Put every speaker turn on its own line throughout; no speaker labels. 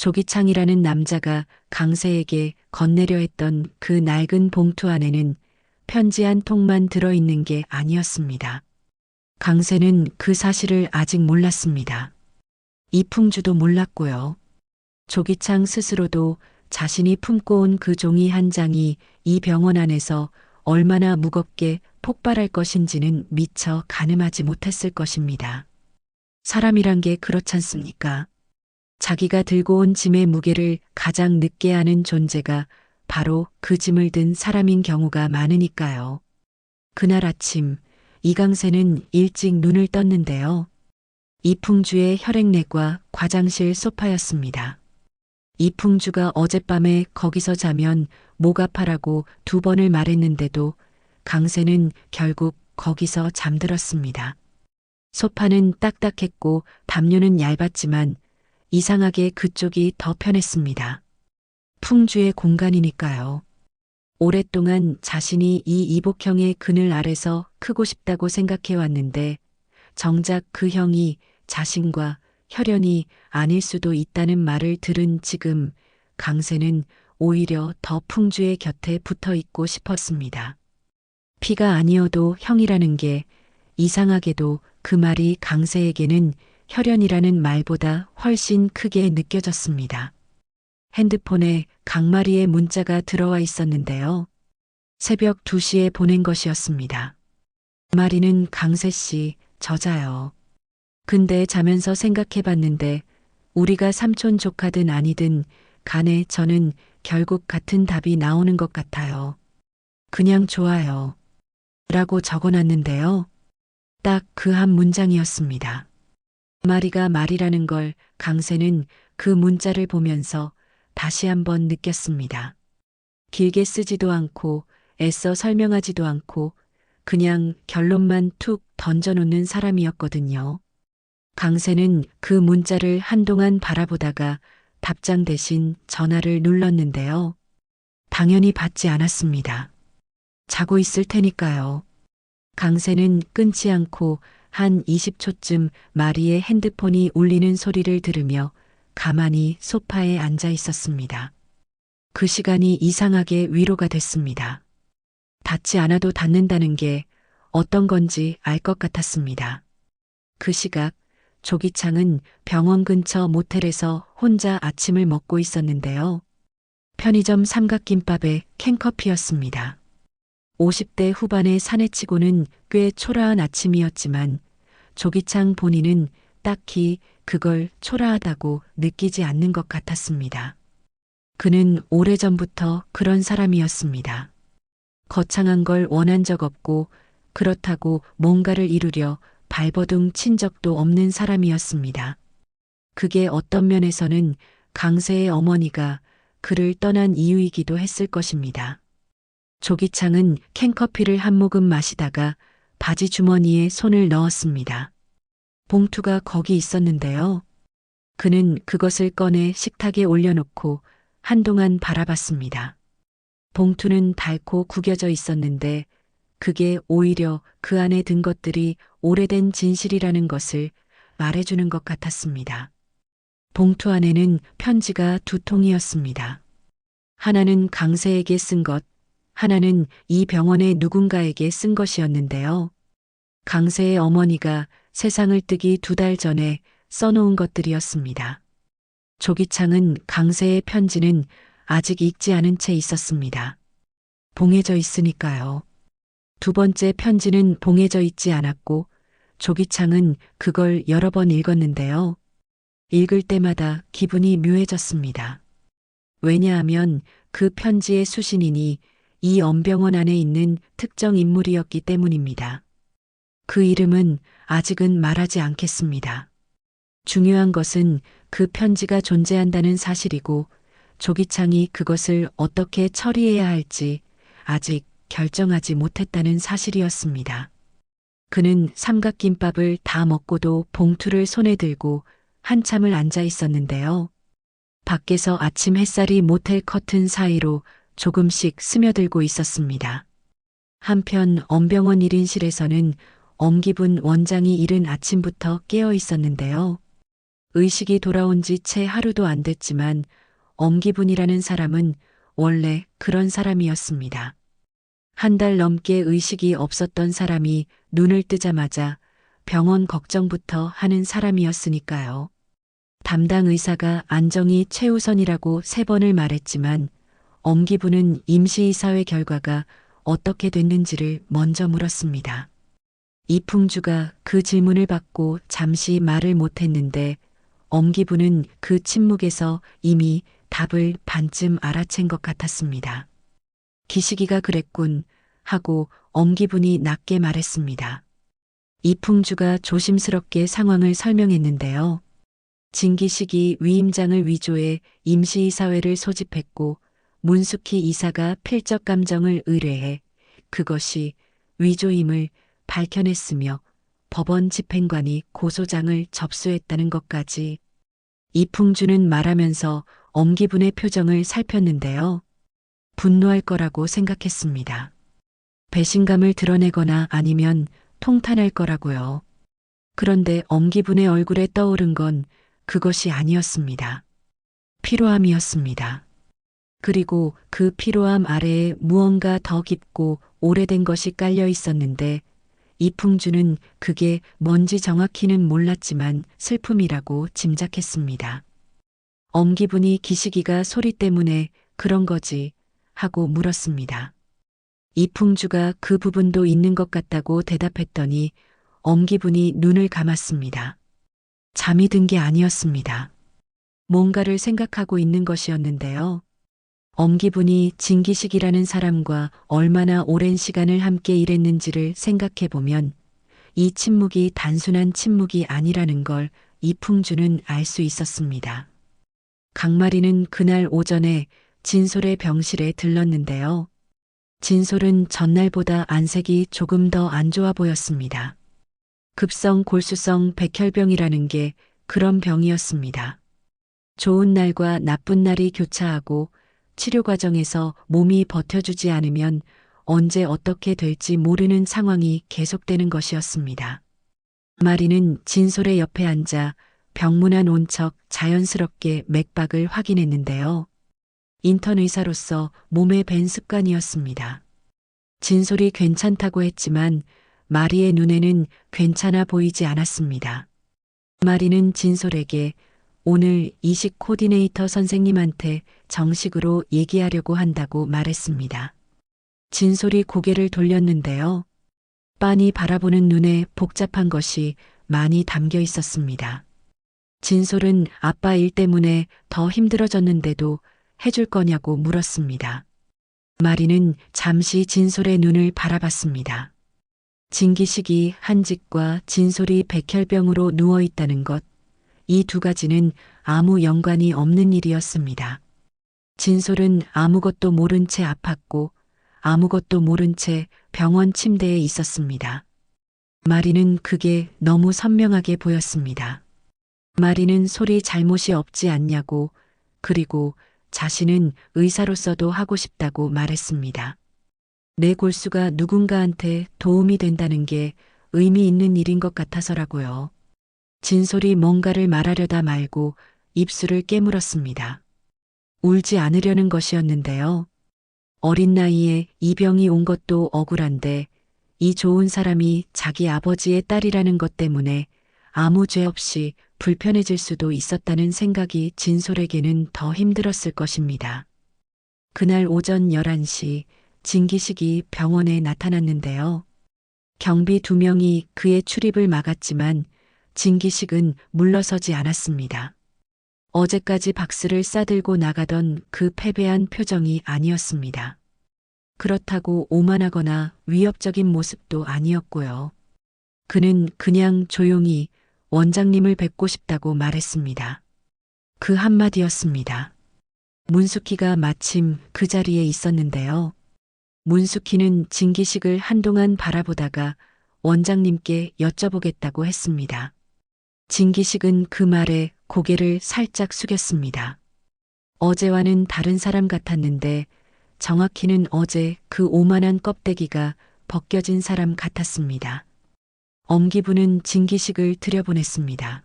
조기창이라는 남자가 강세에게 건네려 했던 그 낡은 봉투 안에는 편지 한 통만 들어있는 게 아니었습니다. 강세는 그 사실을 아직 몰랐습니다. 이풍주도 몰랐고요. 조기창 스스로도 자신이 품고 온 그 종이 한 장이 이 병원 안에서 얼마나 무겁게 폭발할 것인지는 미처 가늠하지 못했을 것입니다. 사람이란 게 그렇잖습니까? 자기가 들고 온 짐의 무게를 가장 늦게 아는 존재가 바로 그 짐을 든 사람인 경우가 많으니까요. 그날 아침 이강세는 일찍 눈을 떴는데요. 이풍주의 혈액내과 과장실 소파였습니다. 이풍주가 어젯밤에 거기서 자면 목 아파라고 2번을 말했는데도 강세는 결국 거기서 잠들었습니다. 소파는 딱딱했고 담요는 얇았지만 이상하게 그쪽이 더 편했습니다. 풍주의 공간이니까요. 오랫동안 자신이 이 이복형의 그늘 아래서 크고 싶다고 생각해 왔는데 정작 그 형이 자신과 혈연이 아닐 수도 있다는 말을 들은 지금 강세는 오히려 더 풍주의 곁에 붙어 있고 싶었습니다. 피가 아니어도 형이라는 게 이상하게도 그 말이 강세에게는 혈연이라는 말보다 훨씬 크게 느껴졌습니다. 핸드폰에 강마리의 문자가 들어와 있었는데요. 새벽 2시에 보낸 것이었습니다. 마리는 강세 씨, 저자요. 근데 자면서 생각해 봤는데 우리가 삼촌 조카든 아니든 간에 저는 결국 같은 답이 나오는 것 같아요. 그냥 좋아요. 라고 적어놨는데요. 딱 그 한 문장이었습니다. 마리가 말이라는 걸 강세는 그 문자를 보면서 다시 한번 느꼈습니다. 길게 쓰지도 않고 애써 설명하지도 않고 그냥 결론만 툭 던져놓는 사람이었거든요. 강세는 그 문자를 한동안 바라보다가 답장 대신 전화를 눌렀는데요. 당연히 받지 않았습니다. 자고 있을 테니까요. 강세는 끊지 않고 한 20초쯤 마리의 핸드폰이 울리는 소리를 들으며 가만히 소파에 앉아 있었습니다. 그 시간이 이상하게 위로가 됐습니다. 닿지 않아도 닿는다는 게 어떤 건지 알 것 같았습니다. 그 시각 조기창은 병원 근처 모텔에서 혼자 아침을 먹고 있었는데요. 편의점 삼각김밥에 캔커피였습니다. 50대 후반의 사내치고는 꽤 초라한 아침이었지만 조기창 본인은 딱히 그걸 초라하다고 느끼지 않는 것 같았습니다. 그는 오래전부터 그런 사람이었습니다. 거창한 걸 원한 적 없고 그렇다고 뭔가를 이루려 발버둥 친 적도 없는 사람이었습니다. 그게 어떤 면에서는 강세의 어머니가 그를 떠난 이유이기도 했을 것입니다. 조기창은 캔커피를 한 모금 마시다가 바지 주머니에 손을 넣었습니다. 봉투가 거기 있었는데요. 그는 그것을 꺼내 식탁에 올려놓고 한동안 바라봤습니다. 봉투는 닳고 구겨져 있었는데 그게 오히려 그 안에 든 것들이 오래된 진실이라는 것을 말해주는 것 같았습니다. 봉투 안에는 편지가 2통이었습니다. 하나는 강세에게 쓴 것, 하나는 이 병원의 누군가에게 쓴 것이었는데요. 강세의 어머니가 세상을 뜨기 2달 전에 써놓은 것들이었습니다. 조기창은 강세의 편지는 아직 읽지 않은 채 있었습니다. 봉해져 있으니까요. 2번째 편지는 봉해져 있지 않았고 조기창은 그걸 여러 번 읽었는데요. 읽을 때마다 기분이 묘해졌습니다. 왜냐하면 그 편지의 수신인이 이 엄병원 안에 있는 특정 인물이었기 때문입니다. 그 이름은 아직은 말하지 않겠습니다. 중요한 것은 그 편지가 존재한다는 사실이고 조기창이 그것을 어떻게 처리해야 할지 아직 결정하지 못했다는 사실이었습니다. 그는 삼각김밥을 다 먹고도 봉투를 손에 들고 한참을 앉아 있었는데요. 밖에서 아침 햇살이 모텔 커튼 사이로 조금씩 스며들고 있었습니다. 한편 엄병원 1인실에서는 엄기분 원장이 이른 아침부터 깨어 있었는데요. 의식이 돌아온 지 채 하루도 안 됐지만 엄기분이라는 사람은 원래 그런 사람이었습니다. 한 달 넘게 의식이 없었던 사람이 눈을 뜨자마자 병원 걱정부터 하는 사람이었으니까요. 담당 의사가 안정이 최우선이라고 3번을 말했지만 엄기부는 임시이사회 결과가 어떻게 됐는지를 먼저 물었습니다. 이풍주가 그 질문을 받고 잠시 말을 못했는데 엄기부는 그 침묵에서 이미 답을 반쯤 알아챈 것 같았습니다. 기식이가 그랬군 하고 엄기분이 낮게 말했습니다. 이풍주가 조심스럽게 상황을 설명했는데요. 진기식이 위임장을 위조해 임시이사회를 소집했고 문숙희 이사가 필적 감정을 의뢰해 그것이 위조임을 밝혀냈으며 법원 집행관이 고소장을 접수했다는 것까지. 이풍주는 말하면서 엄기분의 표정을 살폈는데요. 분노할 거라고 생각했습니다. 배신감을 드러내거나 아니면 통탄할 거라고요. 그런데 엄기분의 얼굴에 떠오른 건 그것이 아니었습니다. 피로함이었습니다. 그리고 그 피로함 아래에 무언가 더 깊고 오래된 것이 깔려 있었는데 이풍주는 그게 뭔지 정확히는 몰랐지만 슬픔이라고 짐작했습니다. 엄기분이 기식이가 소리 때문에 그런 거지 하고 물었습니다. 이풍주가 그 부분도 있는 것 같다고 대답했더니 엄기분이 눈을 감았습니다. 잠이 든 게 아니었습니다. 뭔가를 생각하고 있는 것이었는데요. 엄기분이 진기식이라는 사람과 얼마나 오랜 시간을 함께 일했는지를 생각해 보면 이 침묵이 단순한 침묵이 아니라는 걸 이풍주는 알 수 있었습니다. 강마리는 그날 오전에 진솔의 병실에 들렀는데요. 진솔은 전날보다 안색이 조금 더 안 좋아 보였습니다. 급성 골수성 백혈병이라는 게 그런 병이었습니다. 좋은 날과 나쁜 날이 교차하고 치료 과정에서 몸이 버텨주지 않으면 언제 어떻게 될지 모르는 상황이 계속되는 것이었습니다. 마리는 진솔의 옆에 앉아 병문안 온 척 자연스럽게 맥박을 확인했는데요. 인턴 의사로서 몸에 밴 습관이었습니다. 진솔이 괜찮다고 했지만 마리의 눈에는 괜찮아 보이지 않았습니다. 마리는 진솔에게 오늘 이식 코디네이터 선생님한테 정식으로 얘기하려고 한다고 말했습니다. 진솔이 고개를 돌렸는데요. 빤히 바라보는 눈에 복잡한 것이 많이 담겨 있었습니다. 진솔은 아빠 일 때문에 더 힘들어졌는데도 해줄 거냐고 물었습니다. 마리는 잠시 진솔의 눈을 바라봤습니다. 진기식이 한직과 진솔이 백혈병으로 누워있다는 것, 이 두 가지는 아무 연관이 없는 일이었습니다. 진솔은 아무것도 모른 채 아팠고 아무것도 모른 채 병원 침대에 있었습니다. 마리는 그게 너무 선명하게 보였습니다. 마리는 소리 잘못이 없지 않냐고 그리고 자신은 의사로서도 하고 싶다고 말했습니다. 내 골수가 누군가한테 도움이 된다는 게 의미 있는 일인 것 같아서라고요. 진솔이 뭔가를 말하려다 말고 입술을 깨물었습니다. 울지 않으려는 것이었는데요. 어린 나이에 이 병이 온 것도 억울한데 이 좋은 사람이 자기 아버지의 딸이라는 것 때문에 아무 죄 없이 불편해질 수도 있었다는 생각이 진솔에게는 더 힘들었을 것입니다. 그날 오전 11시 진기식이 병원에 나타났는데요. 경비 2명이 그의 출입을 막았지만 진기식은 물러서지 않았습니다. 어제까지 박스를 싸들고 나가던 그 패배한 표정이 아니었습니다. 그렇다고 오만하거나 위협적인 모습도 아니었고요. 그는 그냥 조용히 원장님을 뵙고 싶다고 말했습니다. 그 한마디였습니다. 문숙희가 마침 그 자리에 있었는데요. 문숙희는 진기식을 한동안 바라보다가 원장님께 여쭤보겠다고 했습니다. 진기식은 그 말에 고개를 살짝 숙였습니다. 어제와는 다른 사람 같았는데 정확히는 어제 그 오만한 껍데기가 벗겨진 사람 같았습니다. 엄기부는 진기식을 들여보냈습니다.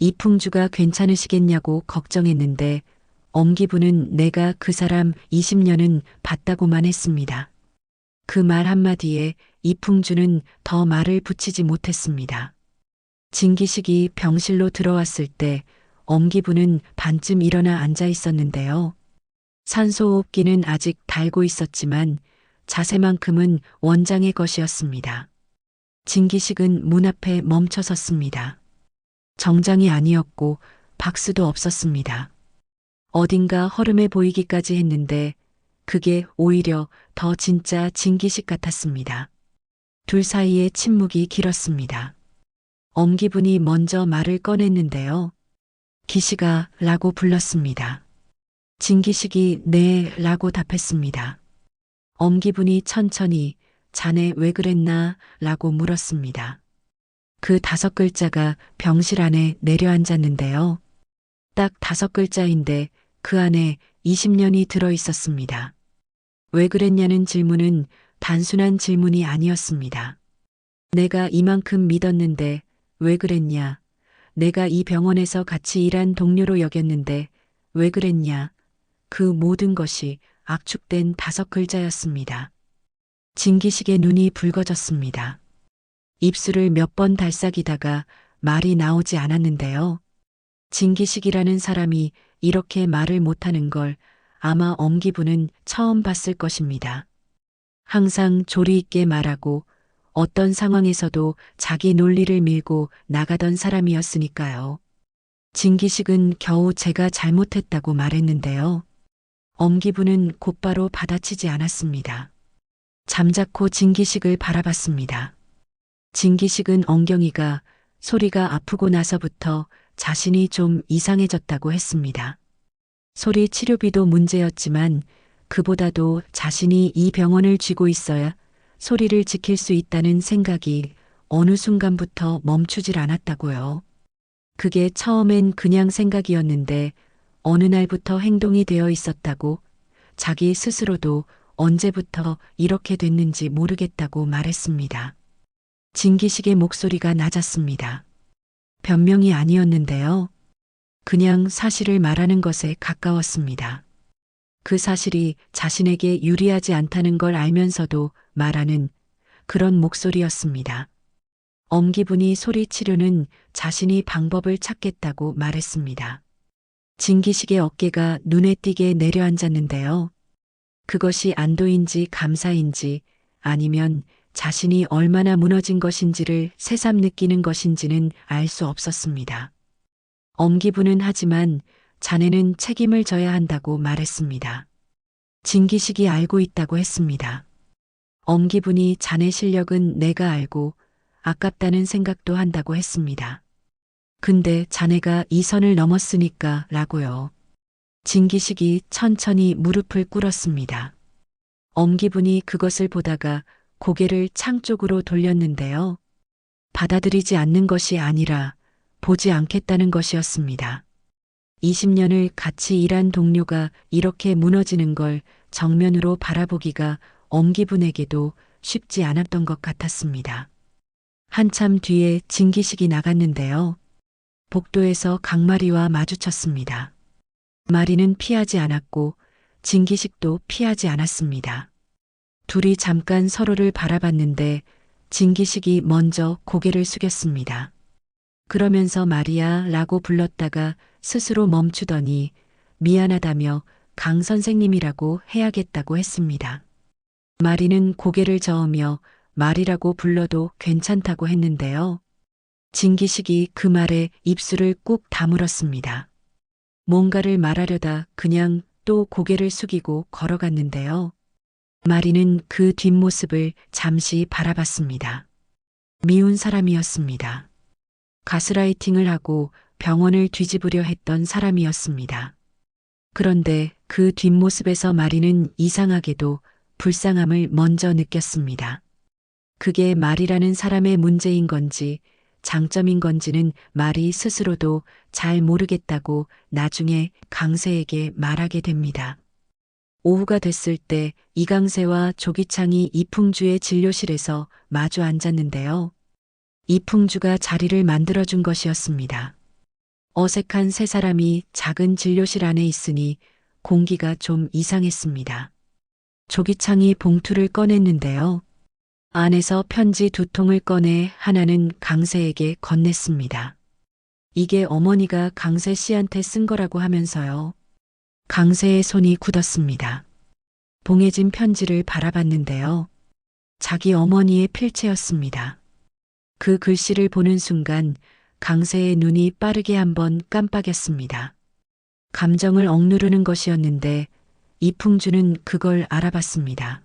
이풍주가 괜찮으시겠냐고 걱정했는데 엄기부는 내가 그 사람 20년은 봤다고만 했습니다. 그 말 한마디에 이풍주는 더 말을 붙이지 못했습니다. 진기식이 병실로 들어왔을 때 엄기부는 반쯤 일어나 앉아 있었는데요. 산소호흡기는 아직 달고 있었지만 자세만큼은 원장의 것이었습니다. 진기식은 문 앞에 멈춰 섰습니다. 정장이 아니었고 박스도 없었습니다. 어딘가 허름해 보이기까지 했는데 그게 오히려 더 진짜 진기식 같았습니다. 둘 사이의 침묵이 길었습니다. 엄기분이 먼저 말을 꺼냈는데요. 기식아 라고 불렀습니다. 진기식이 네 라고 답했습니다. 엄기분이 천천히 자네 왜 그랬나 라고 물었습니다. 그 5글자가 병실 안에 내려앉았는데요. 딱 5글자인데 그 안에 20년이 들어 있었습니다. 왜 그랬냐는 질문은 단순한 질문이 아니었습니다. 내가 이만큼 믿었는데 왜 그랬냐? 내가 이 병원에서 같이 일한 동료로 여겼는데 왜 그랬냐? 그 모든 것이 압축된 5글자였습니다. 진기식의 눈이 붉어졌습니다. 입술을 몇 번 달싹이다가 말이 나오지 않았는데요. 진기식이라는 사람이 이렇게 말을 못하는 걸 아마 엄기부는 처음 봤을 것입니다. 항상 조리 있게 말하고 어떤 상황에서도 자기 논리를 밀고 나가던 사람이었으니까요. 진기식은 겨우 제가 잘못했다고 말했는데요. 엄기부는 곧바로 받아치지 않았습니다. 잠자코 진기식을 바라봤습니다. 진기식은 엉경이가 소리가 아프고 나서부터 자신이 좀 이상해졌다고 했습니다. 소리 치료비도 문제였지만 그보다도 자신이 이 병원을 쥐고 있어야 소리를 지킬 수 있다는 생각이 어느 순간부터 멈추질 않았다고요. 그게 처음엔 그냥 생각이었는데 어느 날부터 행동이 되어 있었다고 자기 스스로도 언제부터 이렇게 됐는지 모르겠다고 말했습니다. 진기식의 목소리가 낮았습니다. 변명이 아니었는데요. 그냥 사실을 말하는 것에 가까웠습니다. 그 사실이 자신에게 유리하지 않다는 걸 알면서도 말하는 그런 목소리였습니다. 엄기분이 소리 치료는 자신이 방법을 찾겠다고 말했습니다. 진기식의 어깨가 눈에 띄게 내려앉았는데요. 그것이 안도인지 감사인지 아니면 자신이 얼마나 무너진 것인지를 새삼 느끼는 것인지는 알 수 없었습니다. 엄기부는 하지만 자네는 책임을 져야 한다고 말했습니다. 진기식이 알고 있다고 했습니다. 엄기분이 자네 실력은 내가 알고 아깝다는 생각도 한다고 했습니다. 근데 자네가 이 선을 넘었으니까 라고요. 진기식이 천천히 무릎을 꿇었습니다. 엄기분이 그것을 보다가 고개를 창 쪽으로 돌렸는데요. 받아들이지 않는 것이 아니라 보지 않겠다는 것이었습니다. 20년을 같이 일한 동료가 이렇게 무너지는 걸 정면으로 바라보기가 엄기분에게도 쉽지 않았던 것 같았습니다. 한참 뒤에 진기식이 나갔는데요. 복도에서 강마리와 마주쳤습니다. 마리는 피하지 않았고 진기식도 피하지 않았습니다. 둘이 잠깐 서로를 바라봤는데 진기식이 먼저 고개를 숙였습니다. 그러면서 마리아라고 불렀다가 스스로 멈추더니 미안하다며 강 선생님이라고 해야겠다고 했습니다. 마리는 고개를 저으며 말이라고 불러도 괜찮다고 했는데요. 진기식이 그 말에 입술을 꾹 다물었습니다. 뭔가를 말하려다 그냥 또 고개를 숙이고 걸어갔는데요. 마리는 그 뒷모습을 잠시 바라봤습니다. 미운 사람이었습니다. 가스라이팅을 하고 병원을 뒤집으려 했던 사람이었습니다. 그런데 그 뒷모습에서 마리는 이상하게도 불쌍함을 먼저 느꼈습니다. 그게 말이라는 사람의 문제인 건지 장점인 건지는 마리 스스로도 잘 모르겠다고 나중에 강세에게 말하게 됩니다. 오후가 됐을 때 이강세와 조기창이 이풍주의 진료실에서 마주 앉았는데요. 이풍주가 자리를 만들어준 것이었습니다. 어색한 세 사람이 작은 진료실 안에 있으니 공기가 좀 이상했습니다. 조기창이 봉투를 꺼냈는데요. 안에서 편지 두 통을 꺼내 하나는 강세에게 건넸습니다. 이게 어머니가 강세 씨한테 쓴 거라고 하면서요. 강세의 손이 굳었습니다. 봉해진 편지를 바라봤는데요. 자기 어머니의 필체였습니다. 그 글씨를 보는 순간 강세의 눈이 빠르게 한번 깜빡였습니다. 감정을 억누르는 것이었는데 이풍주는 그걸 알아봤습니다.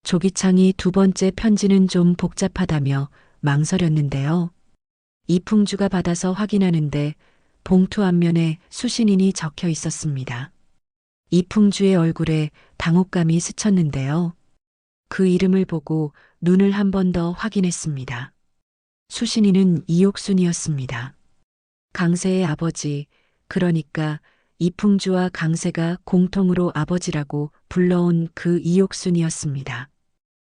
조기창이 두 번째 편지는 좀 복잡하다며 망설였는데요. 이풍주가 받아서 확인하는데 봉투 앞면에 수신인이 적혀 있었습니다. 이풍주의 얼굴에 당혹감이 스쳤는데요. 그 이름을 보고 눈을 한 번 더 확인했습니다. 수신인은 이옥순이었습니다. 강세의 아버지, 그러니까 이풍주와 강세가 공통으로 아버지라고 불러온 그 이옥순이었습니다.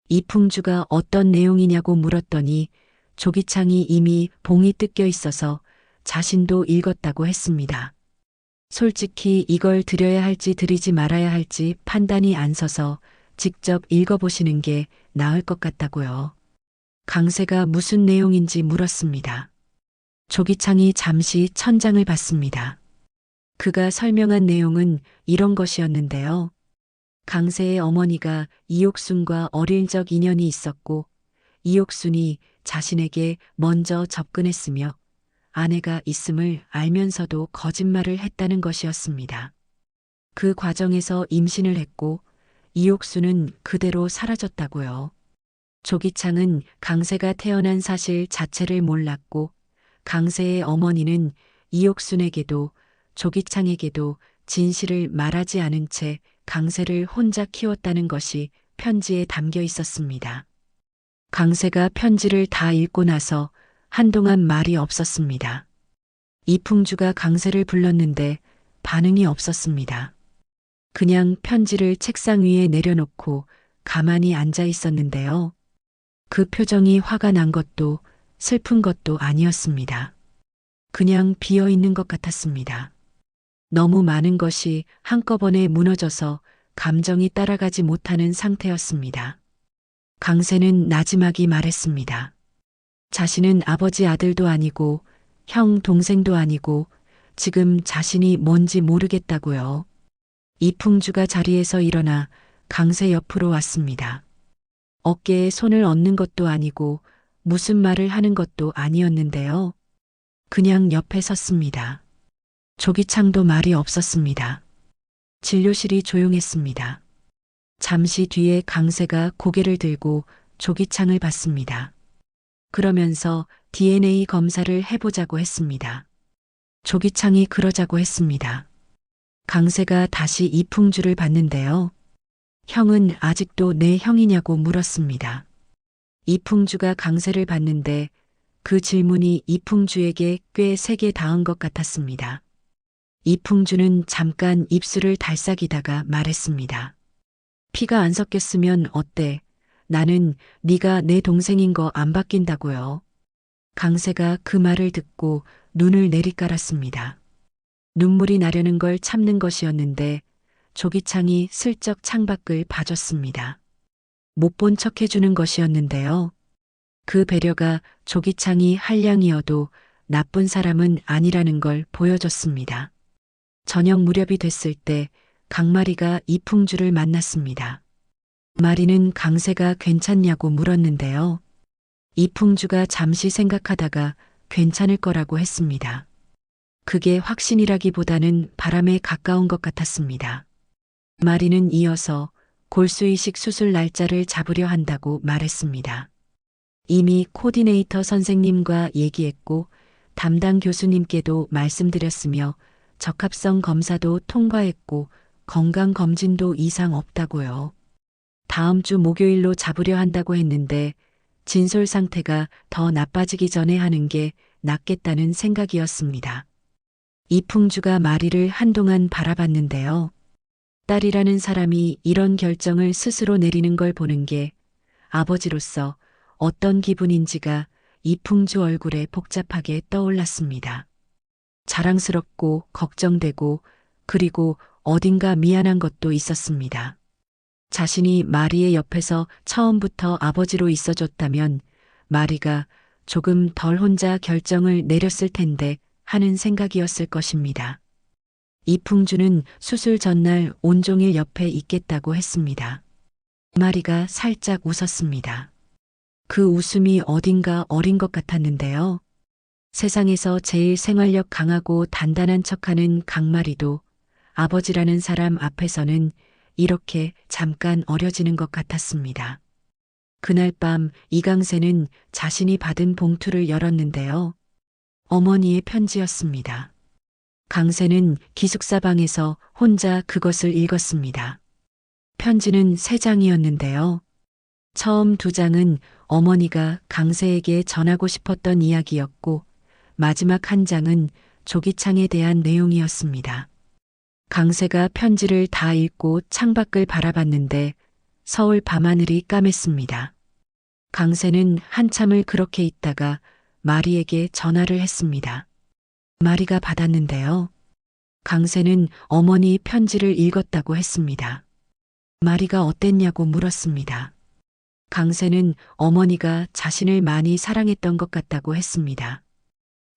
이풍주가 어떤 내용이냐고 물었더니 조기창이 이미 봉이 뜯겨 있어서 자신도 읽었다고 했습니다. 솔직히 이걸 드려야 할지 드리지 말아야 할지 판단이 안 서서 직접 읽어보시는 게 나을 것 같다고요. 강세가 무슨 내용인지 물었습니다. 조기창이 잠시 천장을 봤습니다. 그가 설명한 내용은 이런 것이었는데요. 강세의 어머니가 이옥순과 어릴 적 인연이 있었고 이옥순이 자신에게 먼저 접근했으며 아내가 있음을 알면서도 거짓말을 했다는 것이었습니다. 그 과정에서 임신을 했고 이옥순은 그대로 사라졌다고요. 조기창은 강세가 태어난 사실 자체를 몰랐고 강세의 어머니는 이옥순에게도 조기창에게도 진실을 말하지 않은 채 강세를 혼자 키웠다는 것이 편지에 담겨 있었습니다. 강세가 편지를 다 읽고 나서 한동안 말이 없었습니다. 이풍주가 강세를 불렀는데 반응이 없었습니다. 그냥 편지를 책상 위에 내려놓고 가만히 앉아 있었는데요. 그 표정이 화가 난 것도 슬픈 것도 아니었습니다. 그냥 비어 있는 것 같았습니다. 너무 많은 것이 한꺼번에 무너져서 감정이 따라가지 못하는 상태였습니다. 강세는 나지막이 말했습니다. 자신은 아버지 아들도 아니고 형 동생도 아니고 지금 자신이 뭔지 모르겠다고요. 이풍주가 자리에서 일어나 강세 옆으로 왔습니다. 어깨에 손을 얹는 것도 아니고 무슨 말을 하는 것도 아니었는데요. 그냥 옆에 섰습니다. 조기창도 말이 없었습니다. 진료실이 조용했습니다. 잠시 뒤에 강세가 고개를 들고 조기창을 봤습니다. 그러면서 DNA 검사를 해보자고 했습니다. 조기창이 그러자고 했습니다. 강세가 다시 이풍주를 봤는데요. 형은 아직도 내 형이냐고 물었습니다. 이풍주가 강세를 봤는데 그 질문이 이풍주에게 꽤 세게 닿은 것 같았습니다. 이풍주는 잠깐 입술을 달싹이다가 말했습니다. 피가 안 섞였으면 어때? 나는 네가 내 동생인 거 안 바뀐다고요. 강세가 그 말을 듣고 눈을 내리깔았습니다. 눈물이 나려는 걸 참는 것이었는데 조기창이 슬쩍 창밖을 봐줬습니다. 못 본 척 해주는 것이었는데요. 그 배려가 조기창이 한량이어도 나쁜 사람은 아니라는 걸 보여줬습니다. 저녁 무렵이 됐을 때 강마리가 이풍주를 만났습니다. 마리는 강세가 괜찮냐고 물었는데요. 이풍주가 잠시 생각하다가 괜찮을 거라고 했습니다. 그게 확신이라기보다는 바람에 가까운 것 같았습니다. 마리는 이어서 골수이식 수술 날짜를 잡으려 한다고 말했습니다. 이미 코디네이터 선생님과 얘기했고 담당 교수님께도 말씀드렸으며 적합성 검사도 통과했고 건강검진도 이상 없다고요. 다음 주 목요일로 잡으려 한다고 했는데 진솔 상태가 더 나빠지기 전에 하는 게 낫겠다는 생각이었습니다. 이풍주가 마리를 한동안 바라봤는데요. 딸이라는 사람이 이런 결정을 스스로 내리는 걸 보는 게 아버지로서 어떤 기분인지가 이풍주 얼굴에 복잡하게 떠올랐습니다. 자랑스럽고 걱정되고 그리고 어딘가 미안한 것도 있었습니다. 자신이 마리의 옆에서 처음부터 아버지로 있어줬다면 마리가 조금 덜 혼자 결정을 내렸을 텐데 하는 생각이었을 것입니다. 이풍주는 수술 전날 온종일 옆에 있겠다고 했습니다. 마리가 살짝 웃었습니다. 그 웃음이 어딘가 어린 것 같았는데요. 세상에서 제일 생활력 강하고 단단한 척하는 강마리도 아버지라는 사람 앞에서는 이렇게 잠깐 어려지는 것 같았습니다. 그날 밤 이강세는 자신이 받은 봉투를 열었는데요. 어머니의 편지였습니다. 강세는 기숙사 방에서 혼자 그것을 읽었습니다. 편지는 3장이었는데요. 처음 2장은 어머니가 강세에게 전하고 싶었던 이야기였고 마지막 1장은 조기창에 대한 내용이었습니다. 강세가 편지를 다 읽고 창밖을 바라봤는데 서울 밤하늘이 까맸습니다. 강세는 한참을 그렇게 있다가 마리에게 전화를 했습니다. 마리가 받았는데요. 강세는 어머니 편지를 읽었다고 했습니다. 마리가 어땠냐고 물었습니다. 강세는 어머니가 자신을 많이 사랑했던 것 같다고 했습니다.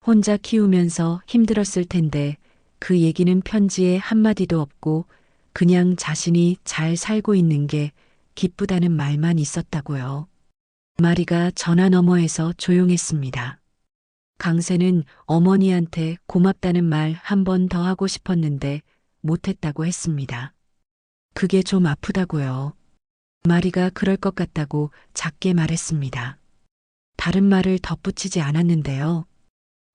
혼자 키우면서 힘들었을 텐데 그 얘기는 편지에 한마디도 없고 그냥 자신이 잘 살고 있는 게 기쁘다는 말만 있었다고요. 마리가 전화 너머에서 조용했습니다. 강세는 어머니한테 고맙다는 말 한 번 더 하고 싶었는데 못했다고 했습니다. 그게 좀 아프다고요. 마리가 그럴 것 같다고 작게 말했습니다. 다른 말을 덧붙이지 않았는데요.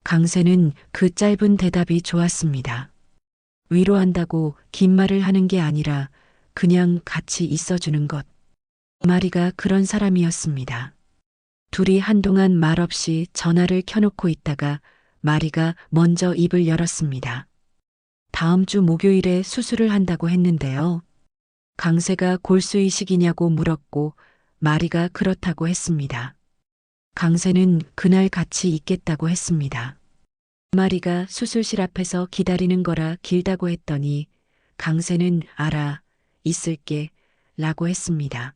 강세는 그 짧은 대답이 좋았습니다. 위로한다고 긴 말을 하는 게 아니라 그냥 같이 있어주는 것. 마리가 그런 사람이었습니다. 둘이 한동안 말없이 전화를 켜놓고 있다가 마리가 먼저 입을 열었습니다. 다음 주 목요일에 수술을 한다고 했는데요. 강세가 골수이식이냐고 물었고 마리가 그렇다고 했습니다. 강세는 그날 같이 있겠다고 했습니다. 마리가 수술실 앞에서 기다리는 거라 길다고 했더니 강세는 알아, 있을게 라고 했습니다.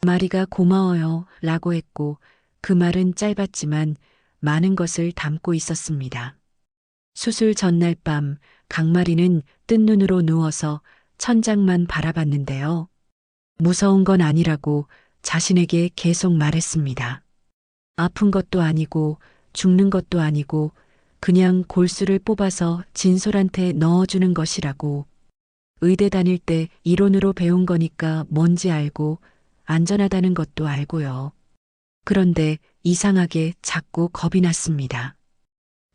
마리가 고마워요 라고 했고 그 말은 짧았지만 많은 것을 담고 있었습니다. 수술 전날 밤 강마리는 뜬 눈으로 누워서 천장만 바라봤는데요. 무서운 건 아니라고 자신에게 계속 말했습니다. 아픈 것도 아니고 죽는 것도 아니고 그냥 골수를 뽑아서 진솔한테 넣어주는 것이라고. 의대 다닐 때 이론으로 배운 거니까 뭔지 알고 안전하다는 것도 알고요. 그런데 이상하게 자꾸 겁이 났습니다.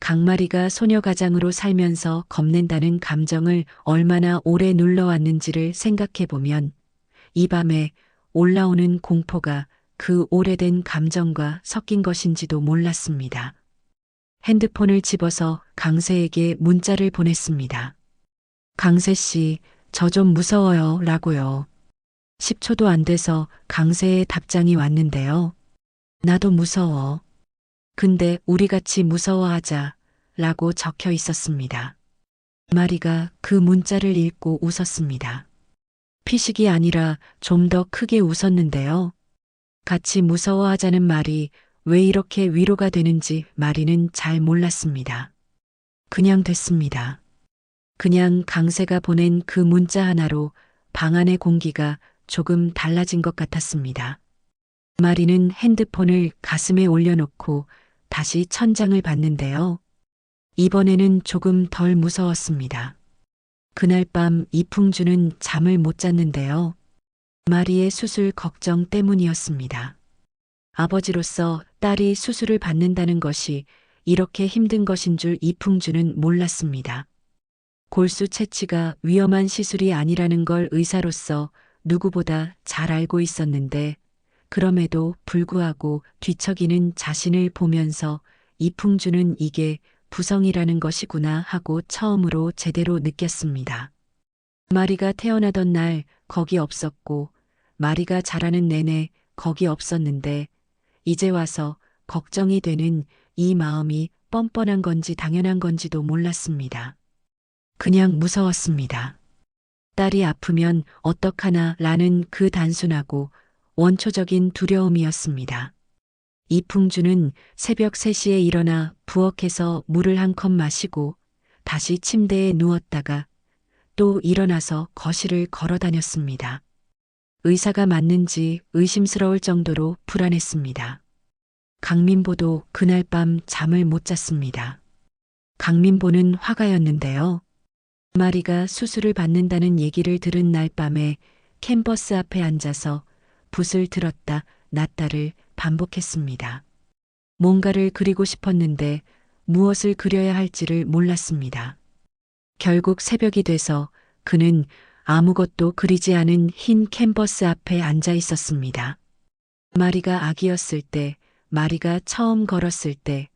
강마리가 소녀가장으로 살면서 겁낸다는 감정을 얼마나 오래 눌러왔는지를 생각해보면 이 밤에 올라오는 공포가 그 오래된 감정과 섞인 것인지도 몰랐습니다. 핸드폰을 집어서 강세에게 문자를 보냈습니다. 강세 씨, 저 좀 무서워요 라고요. 10초도 안 돼서 강세의 답장이 왔는데요. 나도 무서워. 근데 우리 같이 무서워하자 라고 적혀 있었습니다. 마리가 그 문자를 읽고 웃었습니다. 피식이 아니라 좀 더 크게 웃었는데요. 같이 무서워하자는 말이 왜 이렇게 위로가 되는지 마리는 잘 몰랐습니다. 그냥 됐습니다. 그냥 강세가 보낸 그 문자 하나로 방 안의 공기가 조금 달라진 것 같았습니다. 마리는 핸드폰을 가슴에 올려놓고 다시 천장을 봤는데요. 이번에는 조금 덜 무서웠습니다. 그날 밤 이풍주는 잠을 못 잤는데요. 마리의 수술 걱정 때문이었습니다. 아버지로서 딸이 수술을 받는다는 것이 이렇게 힘든 것인 줄 이풍주는 몰랐습니다. 골수 채취가 위험한 시술이 아니라는 걸 의사로서 누구보다 잘 알고 있었는데 그럼에도 불구하고 뒤척이는 자신을 보면서 이풍주는 이게 부성이라는 것이구나 하고 처음으로 제대로 느꼈습니다. 마리가 태어나던 날 거기 없었고 마리가 자라는 내내 거기 없었는데 이제 와서 걱정이 되는 이 마음이 뻔뻔한 건지 당연한 건지도 몰랐습니다. 그냥 무서웠습니다. 딸이 아프면 어떡하나 라는 그 단순하고 원초적인 두려움이었습니다. 이풍주는 새벽 3시에 일어나 부엌에서 물을 한 컵 마시고 다시 침대에 누웠다가 또 일어나서 거실을 걸어 다녔습니다. 의사가 맞는지 의심스러울 정도로 불안했습니다. 강민보도 그날 밤 잠을 못 잤습니다. 강민보는 화가였는데요. 마리가 수술을 받는다는 얘기를 들은 날 밤에 캔버스 앞에 앉아서 붓을 들었다 놨다를 반복했습니다. 뭔가를 그리고 싶었는데 무엇을 그려야 할지를 몰랐습니다. 결국 새벽이 돼서 그는 아무것도 그리지 않은 흰 캔버스 앞에 앉아 있었습니다. 마리가 아기였을 때, 마리가 처음 걸었을 때,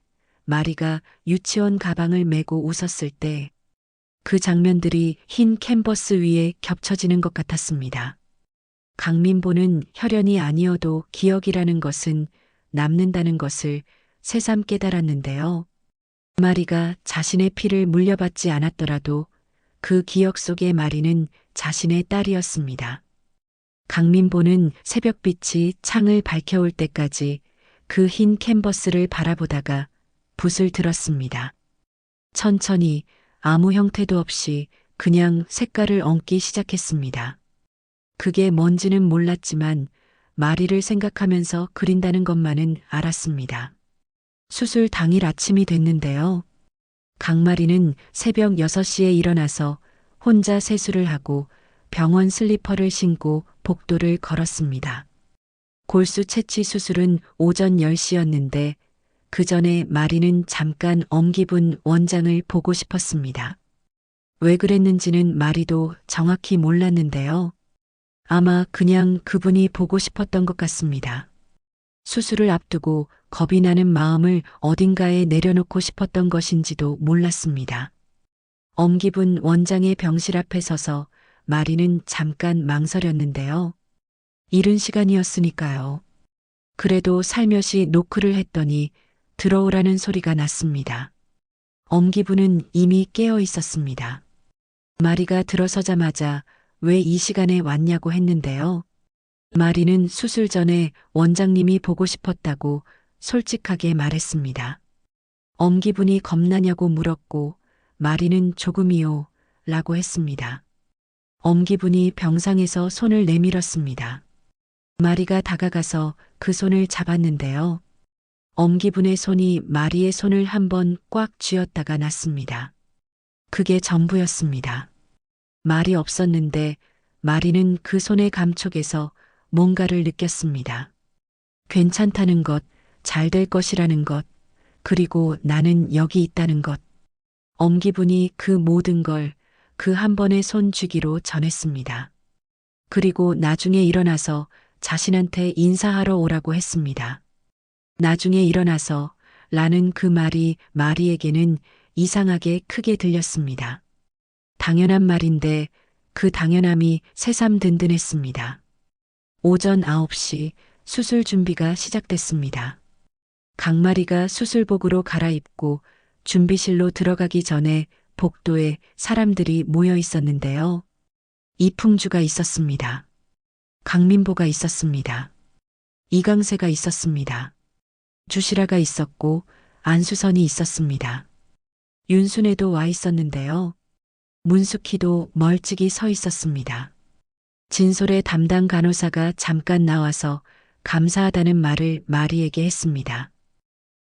마리가 유치원 가방을 메고 웃었을 때, 그 장면들이 흰 캔버스 위에 겹쳐지는 것 같았습니다. 강민보는 혈연이 아니어도 기억이라는 것은 남는다는 것을 새삼 깨달았는데요. 마리가 자신의 피를 물려받지 않았더라도 그 기억 속의 마리는 자신의 딸이었습니다. 강민보는 새벽빛이 창을 밝혀올 때까지 그 흰 캔버스를 바라보다가 붓을 들었습니다. 천천히 아무 형태도 없이 그냥 색깔을 얹기 시작했습니다. 그게 뭔지는 몰랐지만 마리를 생각하면서 그린다는 것만은 알았습니다. 수술 당일 아침이 됐는데요. 강마리는 새벽 6시에 일어나서 혼자 세수를 하고 병원 슬리퍼를 신고 복도를 걸었습니다. 골수 채취 수술은 오전 10시였는데 그 전에 마리는 잠깐 엄기분 원장을 보고 싶었습니다. 왜 그랬는지는 마리도 정확히 몰랐는데요. 아마 그냥 그분이 보고 싶었던 것 같습니다. 수술을 앞두고 겁이 나는 마음을 어딘가에 내려놓고 싶었던 것인지도 몰랐습니다. 엄기분 원장의 병실 앞에 서서 마리는 잠깐 망설였는데요. 이른 시간이었으니까요. 그래도 살며시 노크를 했더니 들어오라는 소리가 났습니다. 엄기분은 이미 깨어 있었습니다. 마리가 들어서자마자 왜 이 시간에 왔냐고 했는데요. 마리는 수술 전에 원장님이 보고 싶었다고 솔직하게 말했습니다. 엄기분이 겁나냐고 물었고 마리는 조금이요 라고 했습니다. 엄기분이 병상에서 손을 내밀었습니다. 마리가 다가가서 그 손을 잡았는데요. 엄기분의 손이 마리의 손을 한번 꽉 쥐었다가 놨습니다. 그게 전부였습니다. 말이 없었는데 마리는 그 손의 감촉에서 뭔가를 느꼈습니다. 괜찮다는 것, 잘 될 것이라는 것, 그리고 나는 여기 있다는 것. 엄기분이 그 모든 걸 그 한 번의 손 쥐기로 전했습니다. 그리고 나중에 일어나서 자신한테 인사하러 오라고 했습니다. 나중에 일어나서 라는 그 말이 마리에게는 이상하게 크게 들렸습니다. 당연한 말인데 그 당연함이 새삼 든든했습니다. 오전 9시 수술 준비가 시작됐습니다. 강마리가 수술복으로 갈아입고 준비실로 들어가기 전에 복도에 사람들이 모여 있었는데요. 이풍주가 있었습니다. 강민보가 있었습니다. 이강세가 있었습니다. 주시라가 있었고 안수선이 있었습니다. 윤순애도 와 있었는데요. 문숙희도 멀찍이 서 있었습니다. 진솔의 담당 간호사가 잠깐 나와서 감사하다는 말을 마리에게 했습니다.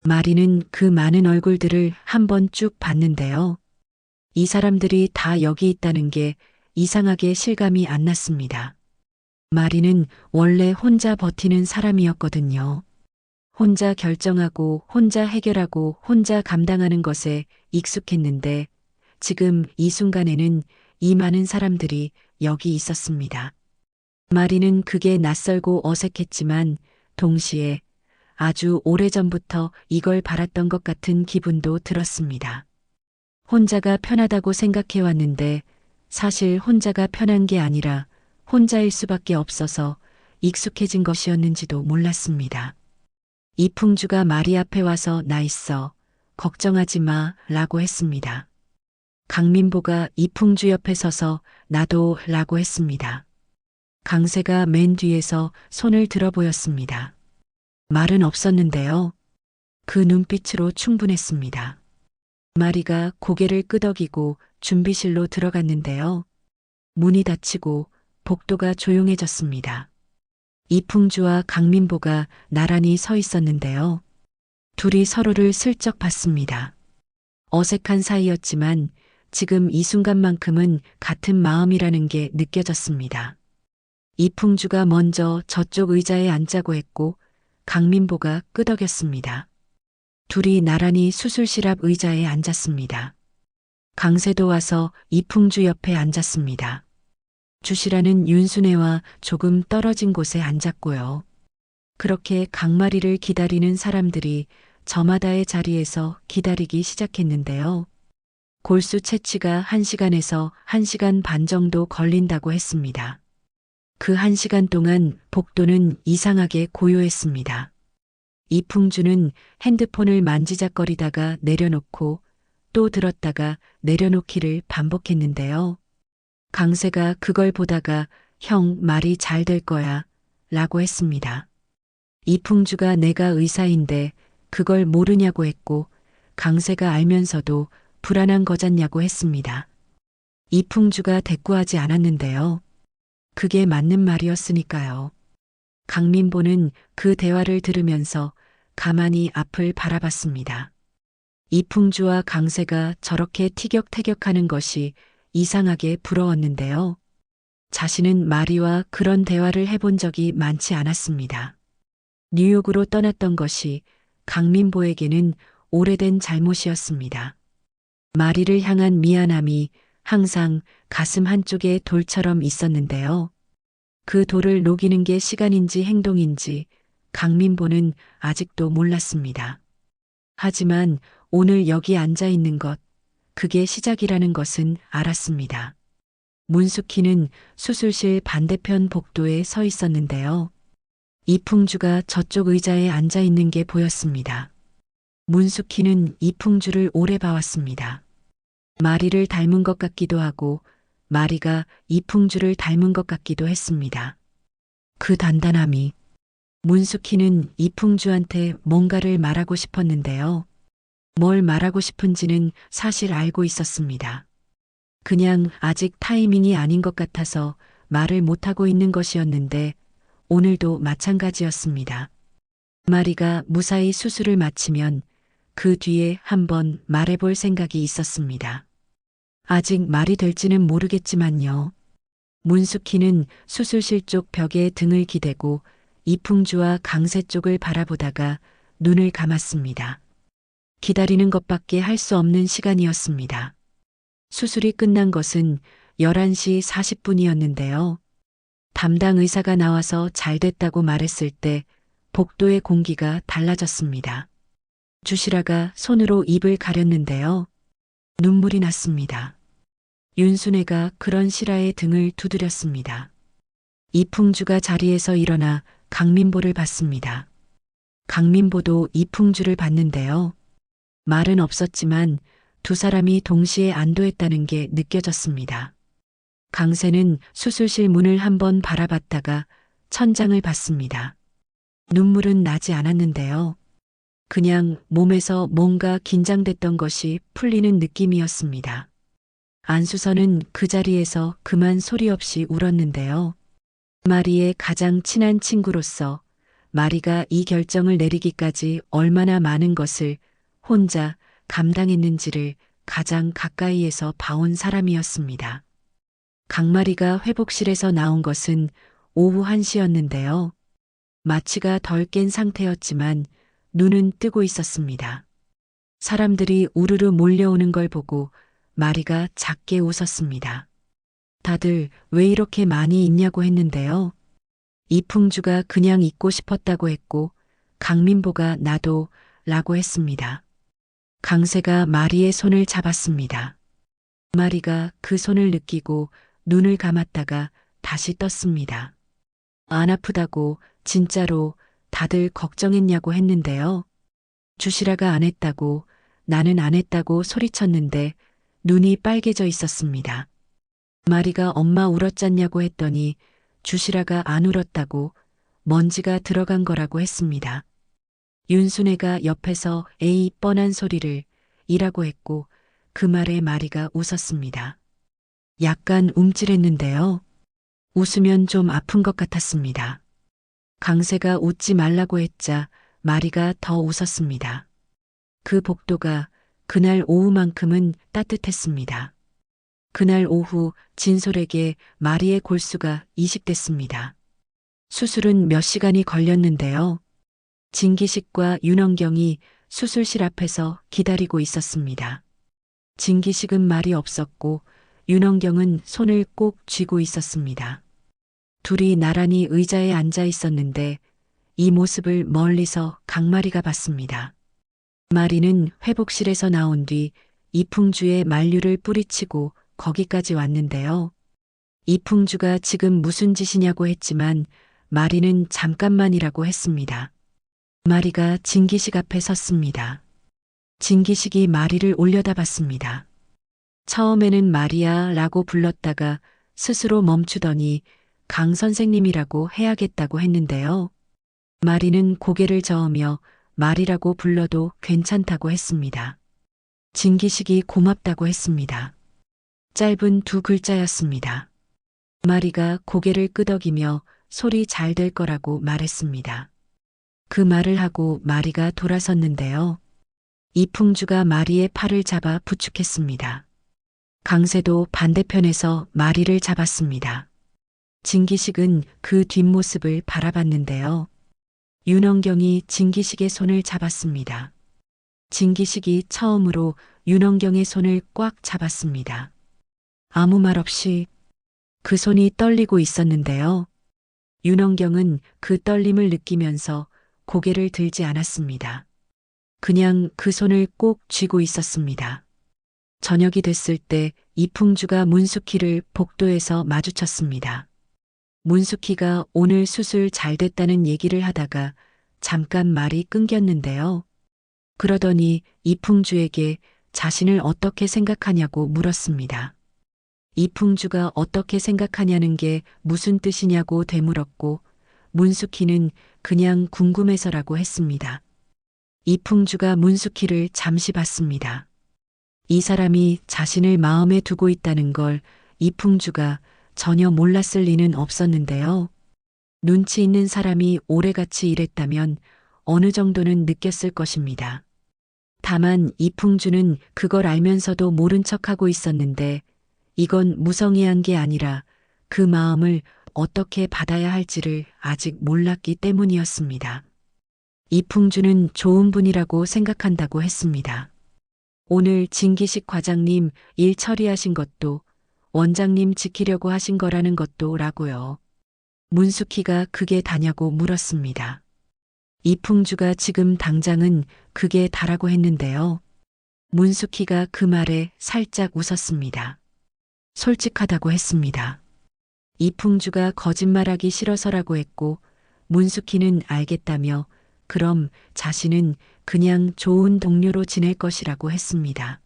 마리는 그 많은 얼굴들을 한번 쭉 봤는데요. 이 사람들이 다 여기 있다는 게 이상하게 실감이 안 났습니다. 마리는 원래 혼자 버티는 사람이었거든요. 혼자 결정하고 혼자 해결하고 혼자 감당하는 것에 익숙했는데 지금 이 순간에는 이 많은 사람들이 여기 있었습니다. 마리는 그게 낯설고 어색했지만 동시에 아주 오래전부터 이걸 바랐던 것 같은 기분도 들었습니다. 혼자가 편하다고 생각해왔는데 사실 혼자가 편한 게 아니라 혼자일 수밖에 없어서 익숙해진 것이었는지도 몰랐습니다. 이풍주가 마리 앞에 와서 나 있어 걱정하지 마 라고 했습니다. 강민보가 이풍주 옆에 서서 나도 라고 했습니다. 강세가 맨 뒤에서 손을 들어 보였습니다. 말은 없었는데요. 그 눈빛으로 충분했습니다. 마리가 고개를 끄덕이고 준비실로 들어갔는데요. 문이 닫히고 복도가 조용해졌습니다. 이풍주와 강민보가 나란히 서 있었는데요. 둘이 서로를 슬쩍 봤습니다. 어색한 사이였지만 지금 이 순간만큼은 같은 마음이라는 게 느껴졌습니다. 이풍주가 먼저 저쪽 의자에 앉자고 했고 강민보가 끄덕였습니다. 둘이 나란히 수술실 앞 의자에 앉았습니다. 강세도 와서 이풍주 옆에 앉았습니다. 주시라는 윤순애와 조금 떨어진 곳에 앉았고요. 그렇게 강마리를 기다리는 사람들이 저마다의 자리에서 기다리기 시작했는데요. 골수 채취가 1시간에서 1시간 반 정도 걸린다고 했습니다. 그 1시간 동안 복도는 이상하게 고요했습니다. 이풍주는 핸드폰을 만지작거리다가 내려놓고 또 들었다가 내려놓기를 반복했는데요. 강세가 그걸 보다가 형 말이 잘 될 거야 라고 했습니다. 이풍주가 내가 의사인데 그걸 모르냐고 했고 강세가 알면서도 불안한 거잖냐고 했습니다. 이풍주가 대꾸하지 않았는데요. 그게 맞는 말이었으니까요. 강민보는 그 대화를 들으면서 가만히 앞을 바라봤습니다. 이풍주와 강세가 저렇게 티격태격하는 것이 이상하게 부러웠는데요. 자신은 마리와 그런 대화를 해본 적이 많지 않았습니다. 뉴욕으로 떠났던 것이 강민보에게는 오래된 잘못이었습니다. 마리를 향한 미안함이 항상 가슴 한쪽에 돌처럼 있었는데요. 그 돌을 녹이는 게 시간인지 행동인지 강민보는 아직도 몰랐습니다. 하지만 오늘 여기 앉아 있는 것, 그게 시작이라는 것은 알았습니다. 문숙희는 수술실 반대편 복도에 서 있었는데요. 이풍주가 저쪽 의자에 앉아 있는 게 보였습니다. 문숙희는 이풍주를 오래 봐왔습니다. 마리를 닮은 것 같기도 하고 마리가 이풍주를 닮은 것 같기도 했습니다. 그 단단함이. 문숙희는 이풍주한테 뭔가를 말하고 싶었는데요. 뭘 말하고 싶은지는 사실 알고 있었습니다. 그냥 아직 타이밍이 아닌 것 같아서 말을 못하고 있는 것이었는데 오늘도 마찬가지였습니다. 마리가 무사히 수술을 마치면 그 뒤에 한번 말해볼 생각이 있었습니다. 아직 말이 될지는 모르겠지만요. 문숙희는 수술실 쪽 벽에 등을 기대고 이풍주와 강세 쪽을 바라보다가 눈을 감았습니다. 기다리는 것밖에 할 수 없는 시간이었습니다. 수술이 끝난 것은 11시 40분이었는데요. 담당 의사가 나와서 잘 됐다고 말했을 때 복도의 공기가 달라졌습니다. 주시라가 손으로 입을 가렸는데요. 눈물이 났습니다. 윤순애가 그런 실아의 등을 두드렸습니다. 이풍주가 자리에서 일어나 강민보를 봤습니다. 강민보도 이풍주를 봤는데요. 말은 없었지만 두 사람이 동시에 안도했다는 게 느껴졌습니다. 강세는 수술실 문을 한번 바라봤다가 천장을 봤습니다. 눈물은 나지 않았는데요. 그냥 몸에서 뭔가 긴장됐던 것이 풀리는 느낌이었습니다. 안수선은 그 자리에서 그만 소리 없이 울었는데요. 마리의 가장 친한 친구로서 마리가 이 결정을 내리기까지 얼마나 많은 것을 혼자 감당했는지를 가장 가까이에서 봐온 사람이었습니다. 강마리가 회복실에서 나온 것은 오후 1시였는데요. 마취가 덜 깬 상태였지만 눈은 뜨고 있었습니다. 사람들이 우르르 몰려오는 걸 보고 마리가 작게 웃었습니다. 다들 왜 이렇게 많이 있냐고 했는데요. 이풍주가 그냥 있고 싶었다고 했고 강민보가 나도 라고 했습니다. 강세가 마리의 손을 잡았습니다. 마리가 그 손을 느끼고 눈을 감았다가 다시 떴습니다. 안 아프다고 진짜로 다들 걱정했냐고 했는데요. 주시라가 안 했다고 나는 안 했다고 소리쳤는데 눈이 빨개져 있었습니다. 마리가 엄마 울었잖냐고 했더니 주시라가 안 울었다고 먼지가 들어간 거라고 했습니다. 윤순애가 옆에서 에이 뻔한 소리를 이라고 했고 그 말에 마리가 웃었습니다. 약간 움찔했는데요. 웃으면 좀 아픈 것 같았습니다. 강세가 웃지 말라고 했자 마리가 더 웃었습니다. 그 복도가 그날 오후만큼은 따뜻했습니다. 그날 오후 진솔에게 마리의 골수가 이식됐습니다. 수술은 몇 시간이 걸렸는데요. 진기식과 윤원경이 수술실 앞에서 기다리고 있었습니다. 진기식은 말이 없었고 윤원경은 손을 꼭 쥐고 있었습니다. 둘이 나란히 의자에 앉아 있었는데 이 모습을 멀리서 강마리가 봤습니다. 마리는 회복실에서 나온 뒤 이풍주에 만류를 뿌리치고 거기까지 왔는데요. 이풍주가 지금 무슨 짓이냐고 했지만 마리는 잠깐만이라고 했습니다. 마리가 진기식 앞에 섰습니다. 진기식이 마리를 올려다봤습니다. 처음에는 마리야 라고 불렀다가 스스로 멈추더니 강 선생님이라고 해야겠다고 했는데요. 마리는 고개를 저으며 마리라고 불러도 괜찮다고 했습니다. 진기식이 고맙다고 했습니다. 짧은 두 글자였습니다. 마리가 고개를 끄덕이며 소리 잘 될 거라고 말했습니다. 그 말을 하고 마리가 돌아섰는데요. 이풍주가 마리의 팔을 잡아 부축했습니다. 강세도 반대편에서 마리를 잡았습니다. 진기식은 그 뒷모습을 바라봤는데요. 윤원경이 진기식의 손을 잡았습니다. 진기식이 처음으로 윤원경의 손을 꽉 잡았습니다. 아무 말 없이 그 손이 떨리고 있었는데요. 윤원경은 그 떨림을 느끼면서 고개를 들지 않았습니다. 그냥 그 손을 꼭 쥐고 있었습니다. 저녁이 됐을 때 이풍주가 문숙희를 복도에서 마주쳤습니다. 문숙희가 오늘 수술 잘 됐다는 얘기를 하다가 잠깐 말이 끊겼는데요. 그러더니 이풍주에게 자신을 어떻게 생각하냐고 물었습니다. 이풍주가 어떻게 생각하냐는 게 무슨 뜻이냐고 되물었고 문숙희는 그냥 궁금해서라고 했습니다. 이풍주가 문숙희를 잠시 봤습니다. 이 사람이 자신을 마음에 두고 있다는 걸 이풍주가 전혀 몰랐을 리는 없었는데요. 눈치 있는 사람이 오래같이 일했다면 어느 정도는 느꼈을 것입니다. 다만 이풍주는 그걸 알면서도 모른 척하고 있었는데 이건 무성의한 게 아니라 그 마음을 어떻게 받아야 할지를 아직 몰랐기 때문이었습니다. 이풍주는 좋은 분이라고 생각한다고 했습니다. 오늘 진기식 과장님 일 처리하신 것도 원장님 지키려고 하신 거라는 것도 라고요. 문숙희가 그게 다냐고 물었습니다. 이풍주가 지금 당장은 그게 다라고 했는데요. 문숙희가 그 말에 살짝 웃었습니다. 솔직하다고 했습니다. 이풍주가 거짓말하기 싫어서라고 했고 문숙희는 알겠다며 그럼 자신은 그냥 좋은 동료로 지낼 것이라고 했습니다.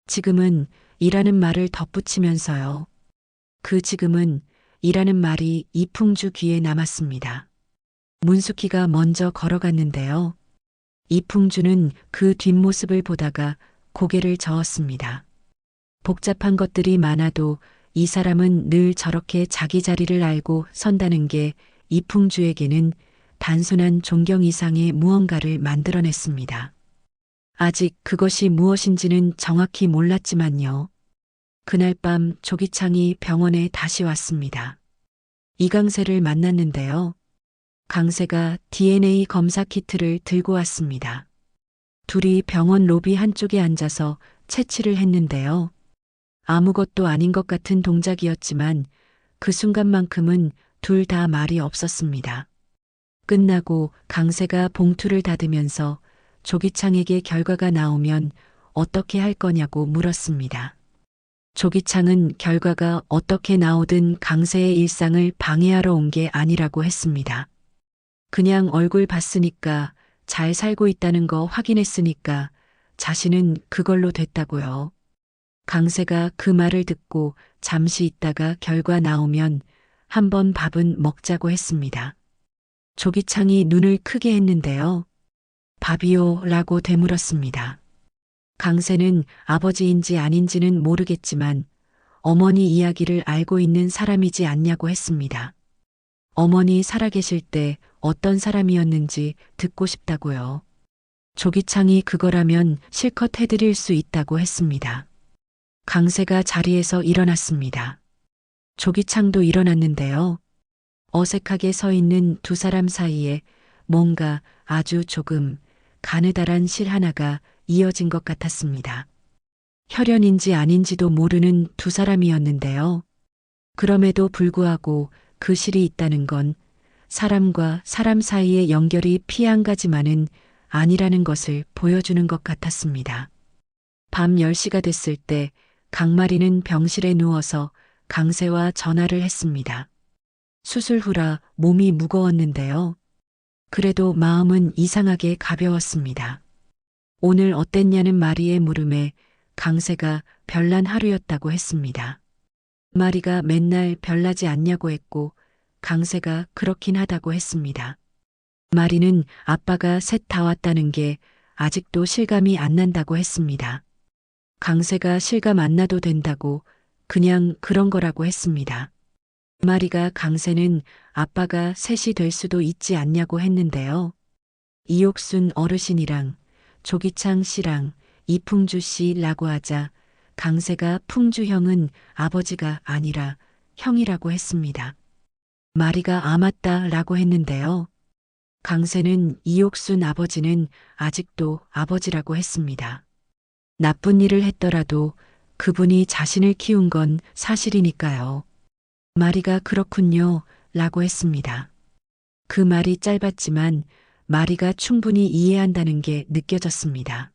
지금은 이라는 말을 덧붙이면서요. 그 지금은 이라는 말이 이풍주 귀에 남았습니다. 문숙희가 먼저 걸어갔는데요. 이풍주는 그 뒷모습을 보다가 고개를 저었습니다. 복잡한 것들이 많아도 이 사람은 늘 저렇게 자기 자리를 알고 선다는 게 이풍주에게는 단순한 존경 이상의 무언가를 만들어냈습니다. 아직 그것이 무엇인지는 정확히 몰랐지만요. 그날 밤 조기창이 병원에 다시 왔습니다. 이강세를 만났는데요. 강세가 DNA 검사 키트를 들고 왔습니다. 둘이 병원 로비 한쪽에 앉아서 채취를 했는데요. 아무것도 아닌 것 같은 동작이었지만 그 순간만큼은 둘 다 말이 없었습니다. 끝나고 강세가 봉투를 닫으면서 조기창에게 결과가 나오면 어떻게 할 거냐고 물었습니다. 조기창은 결과가 어떻게 나오든 강세의 일상을 방해하러 온 게 아니라고 했습니다. 그냥 얼굴 봤으니까 잘 살고 있다는 거 확인했으니까 자신은 그걸로 됐다고요. 강세가 그 말을 듣고 잠시 있다가 결과 나오면 한번 밥은 먹자고 했습니다. 조기창이 눈을 크게 했는데요. 밥이요? 라고 되물었습니다. 강세는 아버지인지 아닌지는 모르겠지만 어머니 이야기를 알고 있는 사람이지 않냐고 했습니다. 어머니 살아계실 때 어떤 사람이었는지 듣고 싶다고요. 조기창이 그거라면 실컷 해드릴 수 있다고 했습니다. 강세가 자리에서 일어났습니다. 조기창도 일어났는데요. 어색하게 서 있는 두 사람 사이에 뭔가 아주 조금 가느다란 실 하나가 이어진 것 같았습니다. 혈연인지 아닌지도 모르는 두 사람이었는데요. 그럼에도 불구하고 그 실이 있다는 건 사람과 사람 사이의 연결이 피 한 가지만은 아니라는 것을 보여주는 것 같았습니다. 밤 10시가 됐을 때 강마리는 병실에 누워서 강세와 전화를 했습니다. 수술 후라 몸이 무거웠는데요. 그래도 마음은 이상하게 가벼웠습니다. 오늘 어땠냐는 마리의 물음에 강세가 별난 하루였다고 했습니다. 마리가 맨날 별나지 않냐고 했고 강세가 그렇긴 하다고 했습니다. 마리는 아빠가 셋 다 왔다는 게 아직도 실감이 안 난다고 했습니다. 강세가 실감 안 나도 된다고 그냥 그런 거라고 했습니다. 마리가 강세는 아빠가 셋이 될 수도 있지 않냐고 했는데요. 이옥순 어르신이랑 조기창 씨랑 이풍주 씨라고 하자 강세가 풍주 형은 아버지가 아니라 형이라고 했습니다. 마리가 아 맞다라고 했는데요. 강세는 이옥순 아버지는 아직도 아버지라고 했습니다. 나쁜 일을 했더라도 그분이 자신을 키운 건 사실이니까요. 마리가 그렇군요 라고 했습니다. 그 말이 짧았지만 마리가 충분히 이해한다는 게 느껴졌습니다.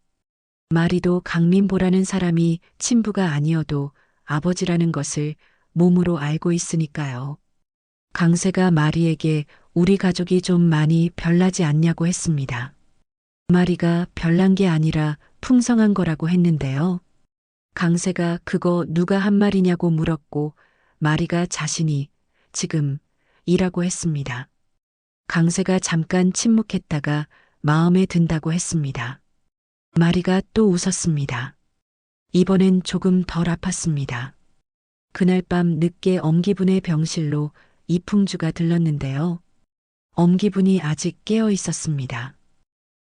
마리도 강민보라는 사람이 친부가 아니어도 아버지라는 것을 몸으로 알고 있으니까요. 강세가 마리에게 우리 가족이 좀 많이 별나지 않냐고 했습니다. 마리가 별난 게 아니라 풍성한 거라고 했는데요. 강세가 그거 누가 한 말이냐고 물었고 마리가 자신이 지금 이라고 했습니다. 강세가 잠깐 침묵했다가 마음에 든다고 했습니다. 마리가 또 웃었습니다. 이번엔 조금 덜 아팠습니다. 그날 밤 늦게 엄기분의 병실로 이풍주가 들렀는데요. 엄기분이 아직 깨어 있었습니다.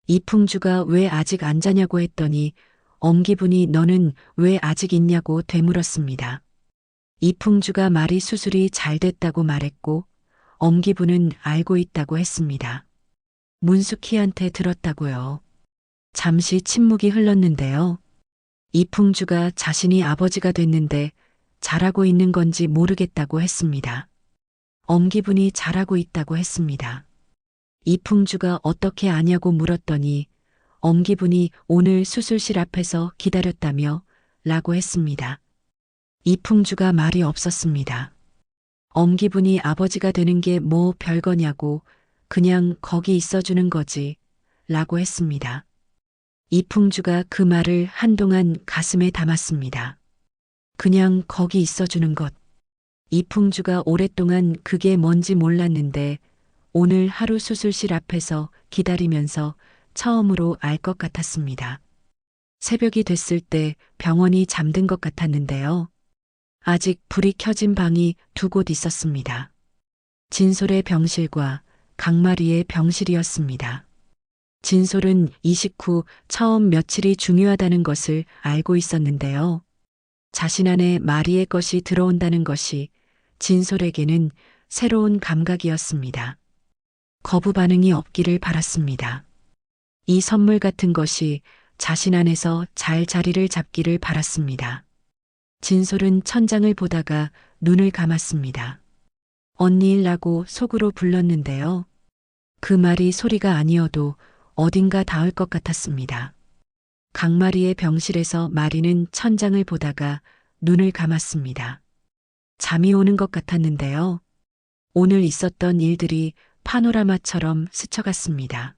이풍주가 왜 아직 안 자냐고 했더니 엄기분이 너는 왜 아직 있냐고 되물었습니다. 이풍주가 말이 수술이 잘 됐다고 말했고 엄기분은 알고 있다고 했습니다. 문숙희한테 들었다고요. 잠시 침묵이 흘렀는데요. 이풍주가 자신이 아버지가 됐는데 잘하고 있는 건지 모르겠다고 했습니다. 엄기분이 잘하고 있다고 했습니다. 이풍주가 어떻게 아냐고 물었더니 엄기분이 오늘 수술실 앞에서 기다렸다며 라고 했습니다. 이풍주가 말이 없었습니다. 엄기분이 아버지가 되는 게 뭐 별거냐고 그냥 거기 있어주는 거지 라고 했습니다. 이풍주가 그 말을 한동안 가슴에 담았습니다. 그냥 거기 있어주는 것. 이풍주가 오랫동안 그게 뭔지 몰랐는데 오늘 하루 수술실 앞에서 기다리면서 처음으로 알 것 같았습니다. 새벽이 됐을 때 병원이 잠든 것 같았는데요. 아직 불이 켜진 방이 두 곳 있었습니다. 진솔의 병실과 강마리의 병실이었습니다. 진솔은 이식 후 처음 며칠이 중요하다는 것을 알고 있었는데요. 자신 안에 마리의 것이 들어온다는 것이 진솔에게는 새로운 감각이었습니다. 거부 반응이 없기를 바랐습니다. 이 선물 같은 것이 자신 안에서 잘 자리를 잡기를 바랐습니다. 진솔은 천장을 보다가 눈을 감았습니다. 언니라고 속으로 불렀는데요. 그 말이 소리가 아니어도 어딘가 닿을 것 같았습니다. 강마리의 병실에서 마리는 천장을 보다가 눈을 감았습니다. 잠이 오는 것 같았는데요. 오늘 있었던 일들이 파노라마처럼 스쳐갔습니다.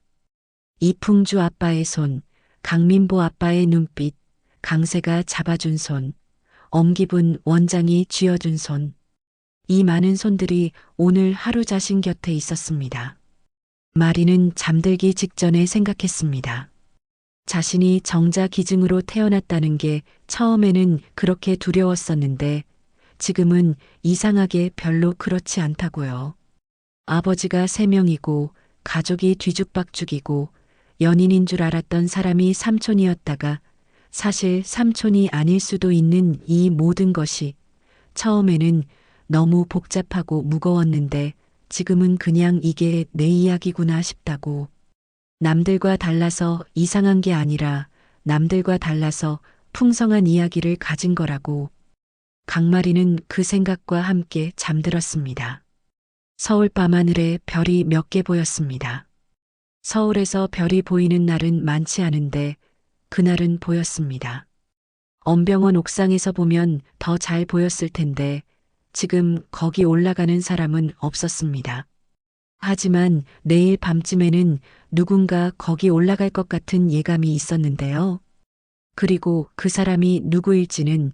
이풍주 아빠의 손, 강민보 아빠의 눈빛, 강세가 잡아준 손, 엄기분 원장이 쥐어준 손. 이 많은 손들이 오늘 하루 자신 곁에 있었습니다. 마리는 잠들기 직전에 생각했습니다. 자신이 정자 기증으로 태어났다는 게 처음에는 그렇게 두려웠었는데 지금은 이상하게 별로 그렇지 않다고요. 아버지가 3명이고 가족이 뒤죽박죽이고 연인인 줄 알았던 사람이 삼촌이었다가 사실 삼촌이 아닐 수도 있는 이 모든 것이 처음에는 너무 복잡하고 무거웠는데 지금은 그냥 이게 내 이야기구나 싶다고. 남들과 달라서 이상한 게 아니라 남들과 달라서 풍성한 이야기를 가진 거라고. 강마리는 그 생각과 함께 잠들었습니다. 서울 밤하늘에 별이 몇 개 보였습니다. 서울에서 별이 보이는 날은 많지 않은데 그날은 보였습니다. 엄병원 옥상에서 보면 더 잘 보였을 텐데 지금 거기 올라가는 사람은 없었습니다. 하지만 내일 밤쯤에는 누군가 거기 올라갈 것 같은 예감이 있었는데요. 그리고 그 사람이 누구일지는